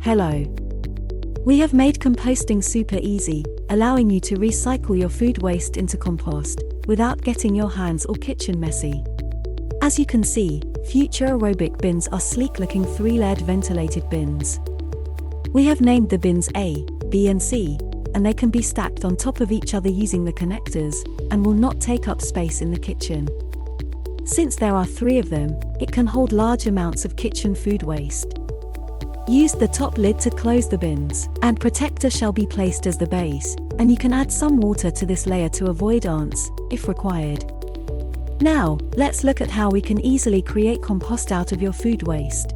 Hello. We have made composting super easy, allowing you to recycle your food waste into compost, without getting your hands or kitchen messy. As you can see, Fyutur aerobic bins are sleek-looking 3-layered ventilated bins. We have named the bins A, B and C, and they can be stacked on top of each other using the connectors, and will not take up space in the kitchen. Since there are 3 of them, it can hold large amounts of kitchen food waste. Use the top lid to close the bins, and protector shall be placed as the base, and you can add some water to this layer to avoid ants, if required. Now, let's look at how we can easily create compost out of your food waste.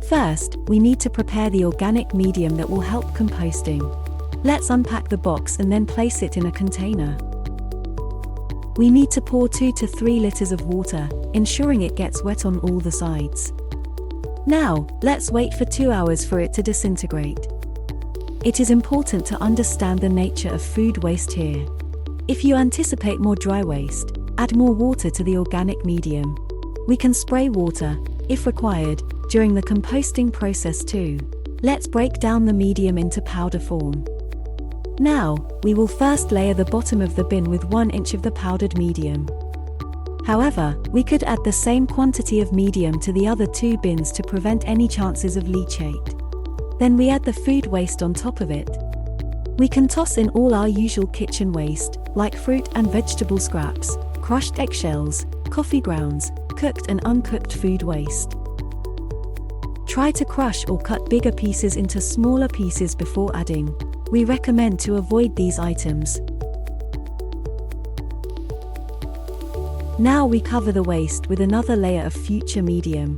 First, we need to prepare the organic medium that will help composting. Let's unpack the box and then place it in a container. We need to pour 2 to 3 liters of water, ensuring it gets wet on all the sides. Now, let's wait for 2 hours for it to disintegrate. It is important to understand the nature of food waste here. If you anticipate more dry waste, add more water to the organic medium. We can spray water, if required, during the composting process too. Let's break down the medium into powder form. Now, we will first layer the bottom of the bin with 1 inch of the powdered medium. However, we could add the same quantity of medium to the other 2 bins to prevent any chances of leachate. Then we add the food waste on top of it. We can toss in all our usual kitchen waste, like fruit and vegetable scraps, crushed eggshells, coffee grounds, cooked and uncooked food waste. Try to crush or cut bigger pieces into smaller pieces before adding. We recommend to avoid these items. Now we cover the waste with another layer of Fyutur medium.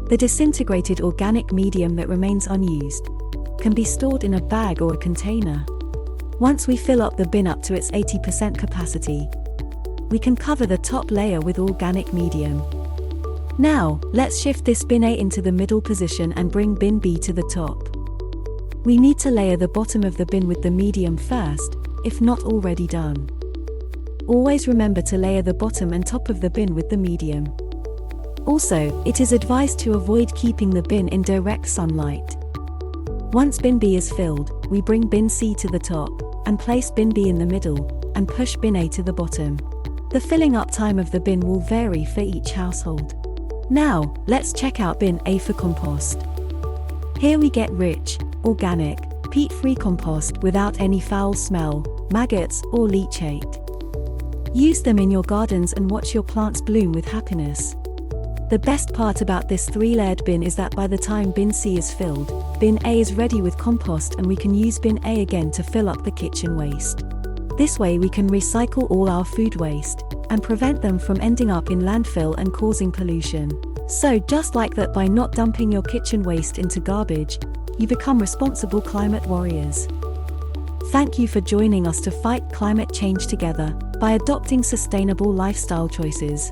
The disintegrated organic medium that remains unused can be stored in a bag or a container. Once we fill up the bin up to its 80% capacity, we can cover the top layer with organic medium. Now, let's shift this bin A into the middle position and bring bin B to the top. We need to layer the bottom of the bin with the medium first, if not already done. Always remember to layer the bottom and top of the bin with the medium. Also, it is advised to avoid keeping the bin in direct sunlight. Once bin B is filled, we bring bin C to the top, and place bin B in the middle, and push bin A to the bottom. The filling up time of the bin will vary for each household. Now, let's check out bin A for compost. Here we get rich, organic, peat-free compost without any foul smell, maggots, or leachate. Use them in your gardens and watch your plants bloom with happiness. The best part about this 3-layered bin is that by the time bin C is filled, bin A is ready with compost and we can use bin A again to fill up the kitchen waste. This way we can recycle all our food waste, and prevent them from ending up in landfill and causing pollution. So just like that, by not dumping your kitchen waste into garbage, you become responsible climate warriors. Thank you for joining us to fight climate change together, by adopting sustainable lifestyle choices.